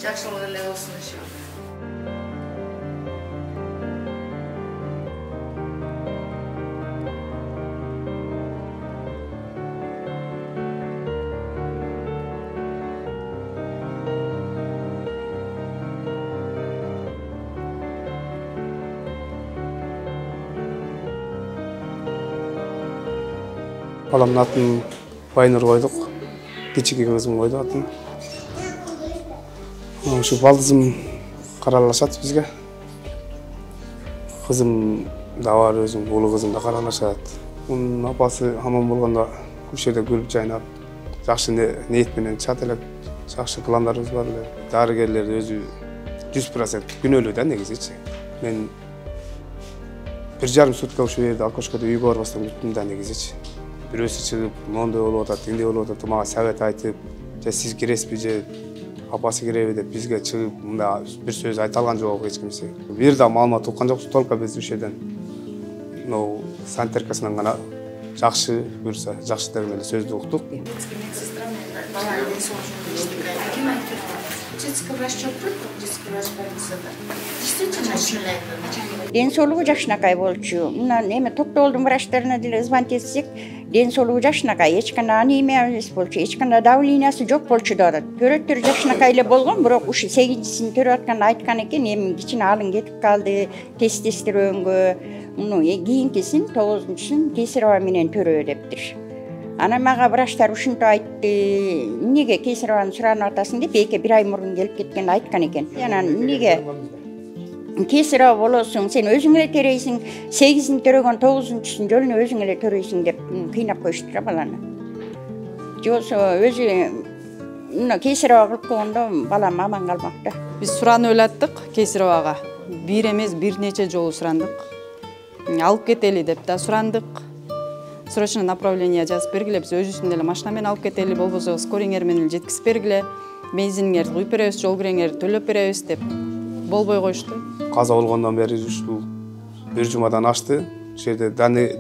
жакшылык эле болсун иншалла. Баламдын атын Байнур койдук. Кичике кызым койду атын. Ушу балдызым каралашат бизге. Кызым да бар, өзүм улуу кызым да каралашат. Унун апасы аман болгондо көп жерде күлүп жайнап, жакшы ниет менен чат элек, жакшы пландарыбыз бар эле. Дарыгерлер өзү 100% күнөөлүү да негизичи. Мен 1,5 сутка ушул жерде окошкодо үйгө барбастан күттүм да негизичи. Бирөөсү чыгып, мондой болуп атат, тиндей болуп атат, мага совет айтып, же сиз киресизби, же апасы киреби деп бизге чыгып, мында бир сөз айта алган жок эч кимсе. Бир да маалымат уккан жокпуз, только биз ушул жерден сантеркасынан гана жакшы буюрса, жакшы деген эле сөздү уктук. Медсестра баланын денсаулыгын эчтеке ким айтып? Детский врач жок белет, детский врач больницада. Действительно чынайт. Денсаулыгы жакшынакай болчу. Мына эме токтоолдун врачтарына деле звонить этсек, денсаулыгы жакшынакай, эч кандай анемия эмес болчу, эч кандай давлениясы жок болчу деп атат. Төрөттөр жакшынакай эле болгон, бирок ушу 8-син төрөп атканда айткан экен, эми кичине алың кетип калды, тестостеронгө, муну кийинкисин 9-сун кесарево менен төрөө дептир. Анан мага врачтар ушинтип айтты, эмнеге кесареваны суранып атасың деп, эки 1 ай мурун келип кеткенде айткан экен. Анан эмнеге кесарево болосуң, сен өзүң эле терейсиң, 8-син төрөгөн 9-сун жолуна өзүң эле төрөйсүң деп кыйнап коюштур баланы. Жосо өзү мына кесарево кылып койгондо балам аман калмакта. Биз суранып элаттык кесаревага. Бир эмес, бир нече жолу сурандык. Алып кетели деп да сурандык. Срочно направление жазып бергиле, биз өзүбүздүн эле машина менен алып кетели, болбосо скорыйңер менен жеткизип бергиле, бензиниңерди куюп беребиз, жол киреңерди төлөп беребиз деп болбой коюшту. Каза болгондон бери ушул бир жумадан ашты. Ушул жерде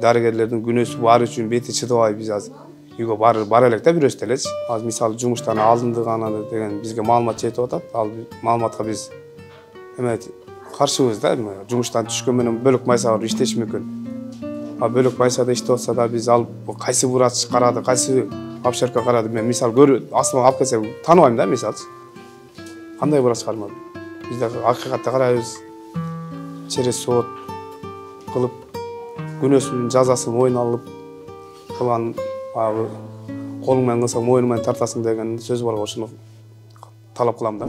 дарыгерлердин күнөөсү бар үчүн бети чыдабай биз азыр үйгө бара элек да бирөөсү элечи. Азыр мисалы жумуштан алынды гана деген бизге маалымат жетип атат. Ал маалыматка биз эме каршыбыз да, жумуштан түшкөн менен бөлөк майсалар иштеши мүмкүн. Бөлөк майсада иштеп атса да биз алып кайсы врач карады, кайсы обшерка карады, мен мисалы астыма алып келсем тааныбайм да, мисалчы. Кандай врач кармады? Биз да акыйкатты карайбыз. Через сот кылып, күнөөсүнүн жазасын мойнуна алып, кылган колуң менен кылсаң мойнуң менен тартасың деген сөз бар, ошону талап кылам да.